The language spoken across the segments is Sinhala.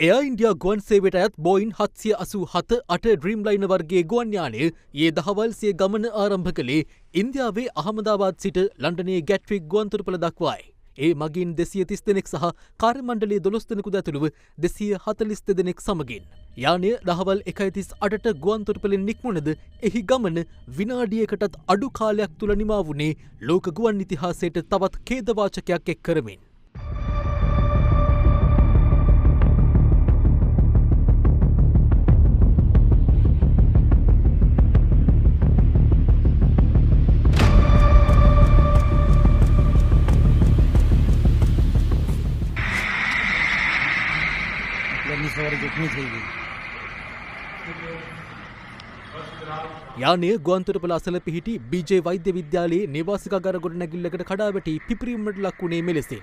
එයා ඉන්ඩියා ගුවන් සේවයට අයත් බෝයින් 787-8 ඩ්‍රීම්ලයිනර් වර්ගයේ ගුවන් යානය ඊයේ දහවල් සිය ගමන ආරම්භ කළේ ඉන්දියාවේ අහමදාබාද් සිට ලන්ඩනයේ ගැට්වික් ගුවන්තොටුපළ දක්වායි. ඒ මගින් 230 දෙනෙක් සහ කාර්ය මණ්ඩලයේ 12 දෙනෙකුද ඇතුළුව 242 දෙනෙක් සමගින්. යානය දහවල් 1:38ට ගුවන්තොටුපළෙන් නික්මුණද එහි ගමන විනාඩියකටත් අඩු කාලයක් තුල නිමා වුණේ ලෝක ගුවන් ඉතිහාසයට තවත් ඛේදවාචකයක් එක් කරමින්. යානය ගුවන්තොටුපළ අසල පිහිටි බීජේ වෛද්‍ය විද්‍යාලයේ නිවාසිකාගාර ගොඩනැගිල්ලකට කඩා වැටි පිපිරීමට ලක් වුණේ මෙලෙසින්.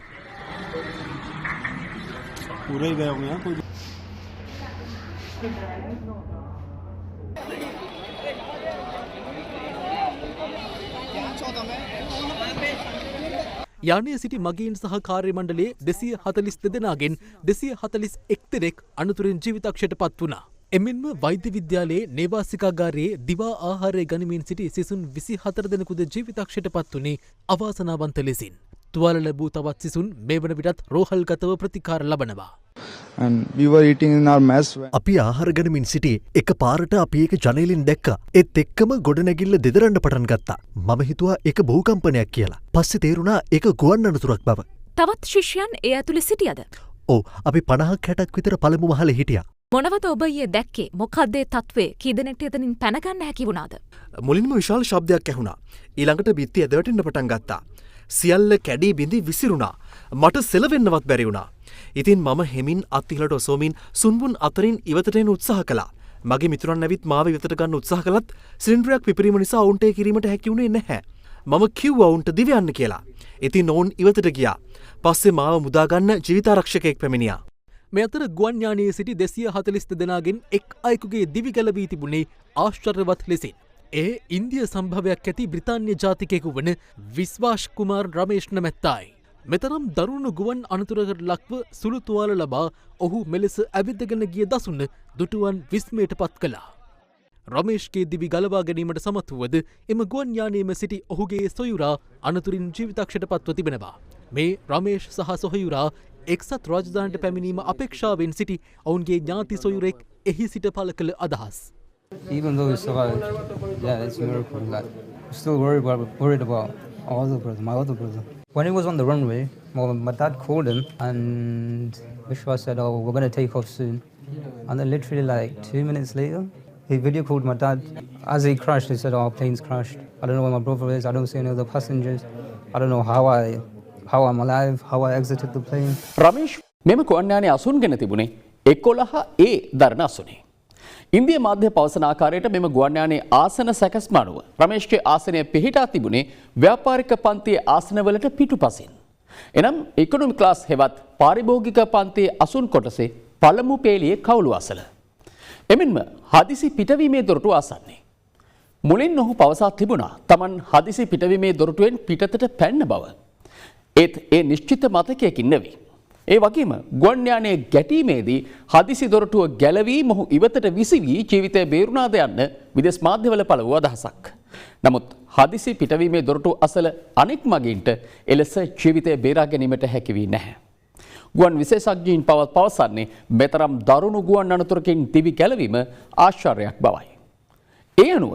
යානයේ සිටි මගීන් සහ කාර්ය මණ්ඩලයේ 242 දෙනාගෙන් 241 දෙනෙක් අනතුරින් ජීවිතක්ෂයට පත් වුණා. එමෙන්ම වෛද්‍ය විද්‍යාලයේ නේවාසිකාගාරයේ දිවා ආහාරය ගනිමින් සිටි සිසුන් 24 දෙනෙකුද ජීවිතක්ෂයට පත් වුණේ අවාසනාවන්ත ලෙසින්. තුවාල ලැබූ තවත් සිසුන් මේ වන විටත් රෝහල්ගතව ප්‍රතිකාර ලබනවා. අපි ආහාර ගනිමින් සිටි එක පාරට අපි ඒක ජනේලෙන් දැක්කා. ඒත් එක්කම ගොඩනැගිල්ල දෙදරන්න පටන් ගත්තා. මම හිතුවා ඒක භූකම්පනයක් කියලා. පස්සේ තේරුණා ඒක ගුවන් අනතුරක් බව. තවත් ශිෂ්‍යයන් ඒ ඇතුළේ සිටියද? ඔව් අපි 50ක් 60ක් විතර පළමු මහලේ හිටියා. මොනවද ඔබ ඊයේ දැක්කේ? මොකක්ද ඒ තත්ත්වය? කී දෙනෙක්ට එතනින් පැන ගන්න හැකි වුණාද? මුලින්ම විශාල ශබ්දයක් ඇහුණා. ඊළඟට බිත්ති ඇදවටෙන්න පටන් ගත්තා. සියල්ල කැඩී බිඳි විසිරුණා. මට සෙලවෙන්නවත් බැරි වුණා. ඉතින් මම හෙමින් අත්තිලට ඔසෝමින් සුන්බුන් අතරින් ඉවතට එන උත්සාහ කළා. මගේ මිතුරන් ඇවිත් මාව ඉවතට ගන්න උත්සාහ කළත් සිලින්ඩරයක් පිපිරීම නිසා ඔවුන්ට ඒ කිරීමට හැකි වුණේ නැහැ. මම කිව්වා ඔවුන්ට දිව යන්න කියලා. ඉතින් ඔවුන් ඉවතට ගියා. පස්සේ මාව මුදා ගන්න ජීවිතාරක්ෂකයෙක් පැමිණියා. මේ අතර ගුවන් යානයේ සිටි 242 දෙනාගෙන් එක් අයෙකුගේ දිවි ගැලවී තිබුණේ ආශ්චර්යවත් ලෙසින්. ඒ ඉන්දිය සම්භවයක් ඇති බ්‍රිතාන්‍ය ජාතිකයෙකු වන විශ්වාස් කුමාර් රමේෂ් නමැත්තායි. මෙතරම් දරුණු ගුවන් අනතුරකට ලක්ව සුළු තුවාල ලබා ඔහු මෙලෙස ඇවිදගෙන ගිය දසුන දුටුවන් විස්මයට පත් කළා. රමේෂ්ගේ දිවි ගලවා ගැනීමට සමත් වුවද එම ගුවන් යානයේම සිටි ඔහුගේ සොයුරා අනතුරින් ජීවිතක්ෂයට පත්ව තිබෙනවා. මේ රමේෂ් සහ සොහයුරා එක්සත් රාජධානියට පැමිණීම අපේක්ෂාවෙන් සිටි ඔවුන්ගේ ඥාති සොයුරෙක් එහි සිට පළ කළ අදහස්. Even though we survived, yeah, it's a miracle. Like, we're still worried about our other brother, my other brother. When he was on the runway, my dad called him and Vishwa said, "Oh, we're going to take off soon." And then literally like 2 minutes later, he video called my dad. As he crashed, he said, "Oh, our plane's crashed. I don't know where my brother is. I don't see any other passengers. I don't know how I'm alive, how I exited the plane." Ramesh මෙම ගුවන් යානයේ අසුන්ගෙන තිබුණේ 11A දරන අසුනේ. ඉන්දිය මාධ්‍ය පවසන ආකාරයට මෙම ගුවන් යානයේ ආසන සැකස්ම අනුව රමේෂ්ගේ ආසනය පිහිටා තිබුණේ ව්‍යාපාරික පන්තියේ ආසනවලට පිටුපසින්. එනම් ඉකොනොමි ක්ලාස් හෙවත් පාරිභෝගික පන්තියේ අසුන් කොටසේ පළමු පේළියේ කවුළු අසල. එමෙන්ම හදිසි පිටවීමේ දොරටුව ආසන්නේ. මුලින් ඔහු පවසා තිබුණා තමන් හදිසි පිටවීමේ දොරටුවෙන් පිටතට පැන්න බව. ඒත් ඒ නිශ්චිත මතකයකින් නෙවෙයි. ඒ වගේම ගුවන් යානයේ ගැටීමේදී හදිසි දොරටුව ගැලවී මොහු ඉවතට විසිවී ජීවිතය බේරුණාද යන්න විදේශ මාධ්‍යවල පළ වූ අදහසක්. නමුත් හදිසි පිටවීමේ දොරටුව අසල අනෙක් මගීන්ට එලෙස ජීවිතය බේරා ගැනීමට හැකි වී නැහැ. ගුවන් විශේෂඥයින් පවසන්නේ මෙතරම් දරුණු ගුවන් අනතුරකින් දිවි ගැලවීම ආශ්චර්යයක් බවයි. ඒ අනුව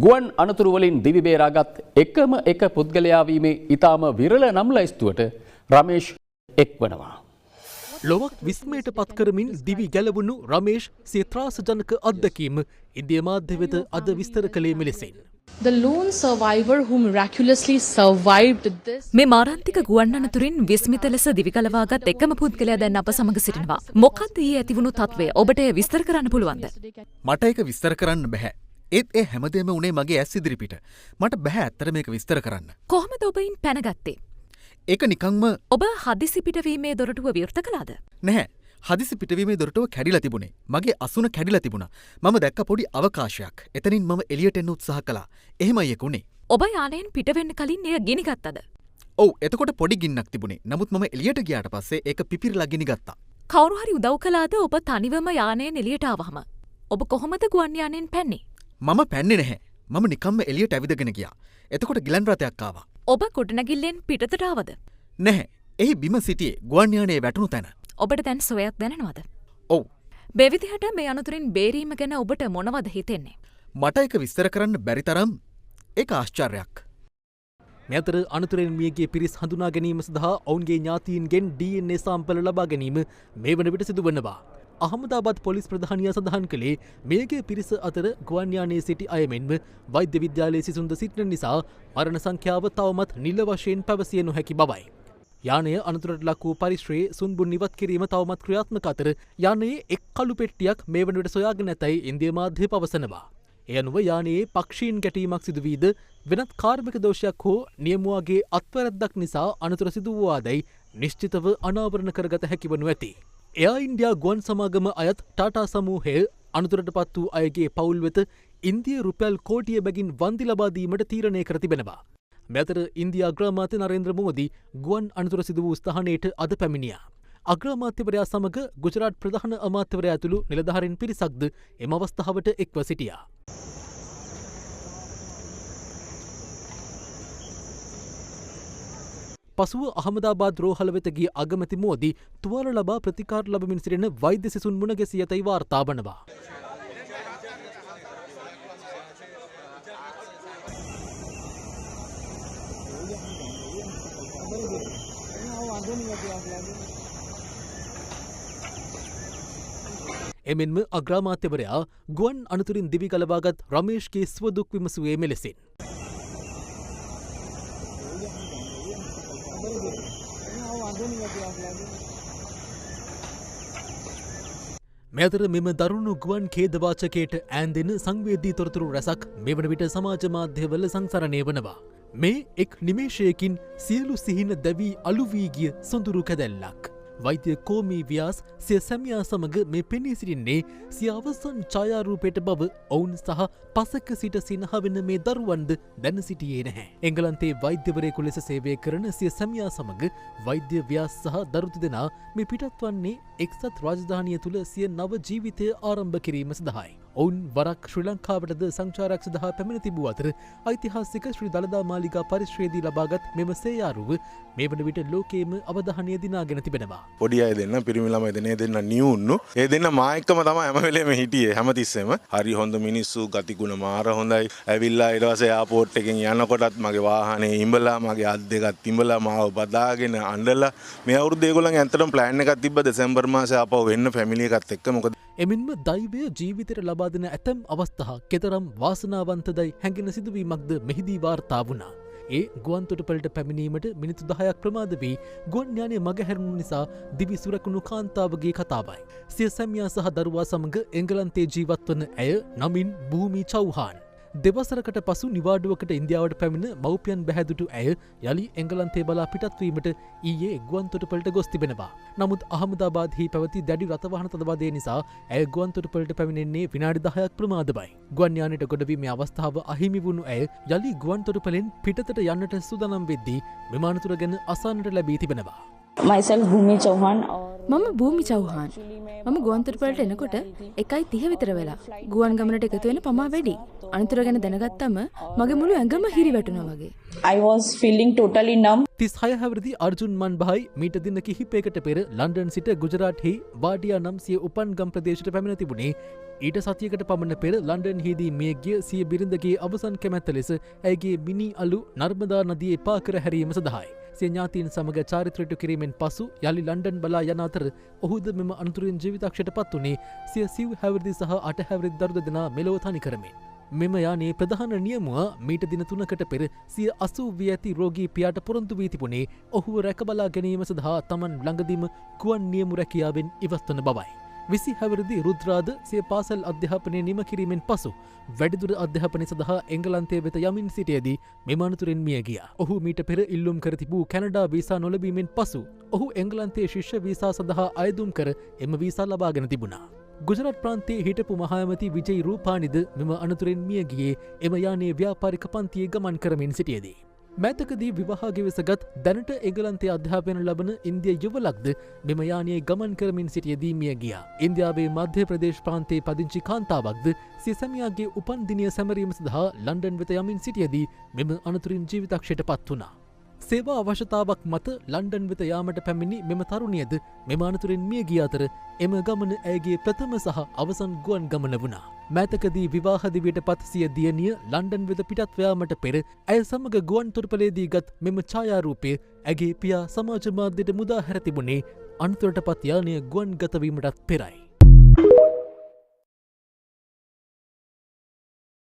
ගුවන් අනතුරු වලින් දිවි බේරාගත් එකම එක පුද්ගලයා වීමේ ඊටාම විරල නම් ලයිස්තුවට රමේෂ් එක් වනවා. ලොවක් විස්මයට පත් කරමින් දිවි ගැලවුණු රමේෂ් සිය ත්‍රාසජනක අත්දැකීම ඉන්දිය මාධ්‍ය වෙත අද විස්තර කළේ මෙලෙසින්. The lone survivor who miraculously survived this. මේ මාරාන්තික ගුවන් අනතුරින් විස්මිත ලෙස දිවි ගලවාගත් එකම පුද්ගලයා දැන් අප සමග සිටිනවා. මොකක්ද ඊයේ ඇතිවුණු තත්වය? ඔබට විස්තර කරන්න පුළුවන්ද? මට ඒක විස්තර කරන්න බෑ. ඒත් ඒ හැමදේම උනේ මගේ ඇස් ඉදිරිපිට. මට බෑ ඇත්තට මේක විස්තර කරන්න. කොහොමද ඔබ ඉන් පැනගත්තේ? ඒක නිකන්ම ඔබ හදිසි පිටවීමේ දොරටුව විවෘත කළාද? නැහැ. හදිසි පිටවීමේ දොරටුව කැඩිලා තිබුණේ. මගේ අසුන කැඩිලා තිබුණා. මම දැක්ක පොඩි අවකාශයක්. එතනින් මම එළියට එන්න උත්සාහ කළා. එහෙමයි ඒක උනේ. ඔබ යානයෙන් පිට වෙන්න කලින් එය ගිනි ගත්තද? ඔව් එතකොට පොඩි ගින්නක් තිබුණේ. නමුත් මම එළියට ගියාට පස්සේ ඒක පිපිරලා ගිනි ගත්තා. කවුරු හරි උදව් කළාද ඔබ තනිවම යානයෙන් එළියට ආවහම? ඔබ කොහොමද ගුවන් යානයෙන් පැන්නේ? මම පැන්නේ නැහැ. මම නිකම්ම එළියට ඇවිදගෙන ගියා. එතකොට ගිලන් රථයක් ආවා. ඔබ ගොඩනැගිල්ලෙන් පිටතට ආවද? නැහැ. එහි බිම සිටියේ ගුවන් යානයේ වැටුණු තැන. ඔබට දැන් සොයක් දැනෙනවද? ඔව්. බෙවිදිහට මේ අනතුරින් බේරීම ගැන ඔබට මොනවද හිතෙන්නේ? මට එක විස්තර කරන්න බැරි තරම් ඒක ආශ්චර්යයක්. මෙතර අනතුරෙන් මියගේ පිරිස් හඳුනා ගැනීම සඳහා ඔවුන්ගේ ඥාතීන්ගෙන් DNA සාම්පල ලබා ගැනීම මේ වන විට සිදුවනවා. අහමදාබාද් පොලිස් ප්‍රධානියා සඳහන් කළේ මේගේ පිරිස අතර ගුවන් යානයේ සිටි අය මෙන්ම වෛද්‍ය විද්‍යාලයේ සිසුන්ද සිටින නිසා මරණ සංඛ්‍යාව තවමත් නිල වශයෙන් පැවසිය නොහැකි බවයි. යානය අනතුරට ලක් වූ පරිශ්‍රයේ සුන්බුන් ඉවත් කිරීම තවමත් ක්‍රියාත්මක අතර යානයේ එක් කළු පෙට්ටියක් මේ වන විට සොයාගෙන නැතැයි ඉන්දිය මාධ්‍ය පවසනවා. එය අනුව යානයේ පක්ෂීන් ගැටීමක් සිදුවීද වෙනත් කාර්මික දෝෂයක් හෝ නියමුවාගේ අත්වැරැද්දක් නිසා අනතුර සිදු වූවාදැයි නිශ්චිතව අනාවරණ කරගත හැකි වනු ඇති. එයා ඉන්ඩියා ගුවන් සමාගම අයත් ටාටා සමූහය අනතුරට පත් වූ අයගේ පවුල් වෙත ඉන්දිය රුපියල් කෝටිය බැගින් වන්දි ලබා දීමට තීරණය කර තිබෙනවා. මෙතර ඉන්දියා අග්‍රාමාත්‍ය නරේන්ද්‍ර මෝදි ගුවන් අනතුර සිදු වූ ස්ථානයට අද පැමිණියා. අග්‍රාමාත්‍යවරයා සමග ගුජරාට් ප්‍රධාන අමාත්‍යවරයා ඇතුළු නිලධාරීන් පිරිසක්ද එම අවස්ථාවට එක්ව සිටියා. පසුව අහමදාබාද් රෝහල වෙත ගිය අගමැති මෝදි තුවාල ලබා ප්‍රතිකාර ලබමින් සිටින වෛද්‍ය සිසුන් මුණ ගැසී ඇතැයි වාර්තා වනවා. එමෙන්ම අග්‍රාමාත්‍යවරයා ගුවන් අනතුරින් දිවි ගලවාගත් රමේෂ්ගේ ස්වදුක් විමසුවේ මෙලෙසින්. මෙතර මෙම දරුණු ගුවන් ඛේදවාචකයට ඈන්දෙන සංවේදී තොරතුරු රැසක් මෙවන විට සමාජ මාධ්‍යවල සංසරණය වනවා. මේ එක් නිමේෂයකින් සියලු සිහින දැවී අලුවී ගිය සොඳුරු කැදැල්ලක්. වෛද්‍ය කෝමී ව්‍යාස් සිය සැමියා සමග මේ පෙනී සිටින්නේ සිය අවසන් ඡායාරූපයට බව ඔවුන් සහ පසක සිට සිනහවෙන මේ දරුවන්ද දැන සිටියේ නැහැ. එංගලන්තයේ වෛද්‍යවරයෙකු ලෙස සේවය කරන සිය සැමියා සමග වෛද්‍ය ව්‍යාස් සහ දරු දෙදෙනා මේ පිටත් වන්නේ එක්සත් රාජධානිය තුළ සිය නව ජීවිතය ආරම්භ කිරීම සඳහායි. ඔවුන් වරක් ශ්‍රී ලංකාවටද සංචාරයක් සඳහා පැමිණ තිබූ අතර ඓතිහාසික ශ්‍රී දළදා මාලිගා පරිශ්‍රයේදී ලබාගත් මෙම සේයාරුව මේ වන විට ලෝකයේම අවධානය දිනාගෙන තිබෙනවා. පොඩි අය දෙන්න පිරිමි ළමයි දෙන දෙන්න නියුන්නු. ඒ දෙන්න මා එක්කම තමයි හැම වෙලේම හිටියේ හැමතිස්සෙම. හරි හොඳ මිනිස්සු ගතිගුණ මාර හොඳයි. ඇවිල්ලා ඊට පස්සේ එයාපෝට් එකෙන් යනකොටත් මගේ වාහනේ ඉඹලා මගේ අත් දෙකත් ඉඹලා මාව බදාගෙන අඬලා මේ අවුරුද්ද ඒගොල්ලන්ගේ ඇත්තටම ප්ලෑන් එකක් තිබ්බ දෙසැම්බර් මාසේ ආපහු වෙන්න ෆැමිලි එකත් එක්ක. මොකද එමෙන්ම දෛවය ජීවිතයට ලබා දෙන ඇතැම් අවස්ථා කෙතරම් වාසනාවන්තදයි හැඟෙන සිදුවීමක්ද මෙහිදී වාර්තා වුණා. ඒ ගුවන්තොටුපළට පැමිණීමට මිනිත්තු 10ක් ප්‍රමාද වී ගුවන් යානය මගහැරුණු නිසා දිවි සුරකුණු කාන්තාවගේ කතාවයි. සිය සැමියා සහ දරුවා සමග එංගලන්තයේ ජීවත් වන ඇය නමින් භූමි චෞහාන්. දෙවසරකට පසු නිවාඩුවකට ඉන්දියාවට පැමිණ මව්පියන් බැහැදුටු ඇය යළි එංගලන්තේ බලා පිටත්වීමට ඊයේ ගුවන්තොටුපළට ගොස් තිබෙනවා. නමුත් අහමදාබාද්හි පැවති දැඩි රථවාහන තදබදය නිසා ඇය ගුවන්තොටුපළට පැමිණෙන්නේ විනාඩි 10ක් ප්‍රමාදවයි. ගුවන් යානයට ගොඩවීමේ අවස්ථාව අහිමි වුණු ඇය යළි ගුවන්තොටුපළෙන් පිටතට යන්නට සූදානම් වෙද්දී මෙම අනතුර ගැන අසන්නට ලැබී තිබෙනවා. myself Bhumi Chauhan. මම භූමි චෞහාන්. මම ගුවන්තොටුපළට එනකොට 1:30 විතර වෙලා. ගුවන් ගමනට එකතු වෙන පමා වැඩි. අනතුර ගැන දැනගත්තම මගේ මුළු ඇඟම හිරි වැටුණා වගේ. I was feeling totally numb. 36 හැවිරිදි අර්ජුන් මන්බහයි මීට දින කිහිපයකට පෙර ලන්ඩන් සිට ගුජරාට්හි වාඩියා නම් සිය උපන්ගම් ප්‍රදේශයට පැමිණ තිබුණේ. ඊට සතියකට පමණ පෙර ලන්ඩන්හිදී මිය ගිය සිය බිරිඳගේ අවසන් කැමැත්ත ලෙස ඇයගේ මිනි අලු නර්මදා නදියේ පා කර හැරීම සඳහායි. සිය ඥාතීන් සමග චාරිත්‍රයට කිරීමෙන් පසු යළි ලන්ඩන් බලා යන අතර ඔහුද මෙම අනතුරින් ජීවිතක්ෂයට පත් වුණේ සිය සිව් හැවිරිදි සහ අට හැවිරිදි දරු දෙදෙනා මෙලොව තනි කරමින්. මෙම යානයේ ප්‍රධාන නියමුවා මීට දින 3කට පෙර සිය 80 වී ඇති රෝගී පියාට පොරොන්දු වී තිබුණේ ඔහුව රැකබලා ගැනීම සඳහා තමන් ළඟදීම ගුවන් නියමු රැකියාවෙන් ඉවත් වන බවයි. 20 හැවිරිදි රුද්‍රාද සිය පාසල් අධ්‍යාපනය නිම කිරීමෙන් පසු වැඩිදුර අධ්‍යාපනය සඳහා එංගලන්තය වෙත යමින් සිටියේදී මෙම අනතුරින් මිය ගියා. ඔහු මීට පෙර ඉල්ලුම් කර තිබූ කැනඩා වීසා නොලැබීමෙන් පසු ඔහු එංගලන්තයේ ශිෂ්‍ය වීසා සඳහා අයදුම් කර එම වීසා ලබාගෙන තිබුණා. ගුජරාට් ප්‍රාන්තයේ හිටපු මහඇමති විජයි රූපානිද මෙම අනතුරින් මිය ගියේ එම යානයේ ව්‍යාපාරික පන්තියේ ගමන් කරමින් සිටියේදී. මෑතකදී විවාහ ගෙවසගත් දැනට එංගලන්තයේ අධ්‍යාපනය ලබන ඉන්දිය යුවලක්ද මෙම යානයේ ගමන් කරමින් සිටියදී මිය ගියා. ඉන්දියාවේ මධ්‍ය ප්‍රදේශ ප්‍රාන්තයේ පදිංචි කාන්තාවක්ද සිය සැමියාගේ උපන්දිනය සැමරීම සඳහා ලන්ඩන් වෙත යමින් සිටියදී මෙම අනතුරින් ජීවිතක්ෂයට පත් වුණා. සේවා අවශ්‍යතාවක් මත ලන්ඩන් වෙත යාමට පැමිණි මෙම තරුණියද මෙම අනතුරින් මිය ගිය අතර එම ගමන ඇයගේ ප්‍රථම සහ අවසන් ගුවන් ගමන වුණා. මෑතකදී විවාහ දිවියට පත් සිය දියණිය ලන්ඩන් වෙත පිටත් යාමට පෙර ඇය සමග ගුවන් තොටුපළේදී ගත් මෙම ඡායාරූපය ඇගේ පියා සමාජ මාධ්‍යයට මුදා හැර තිබුණේ අනතුරට පත් යානය ගුවන් ගතවීමටත් පෙරයි.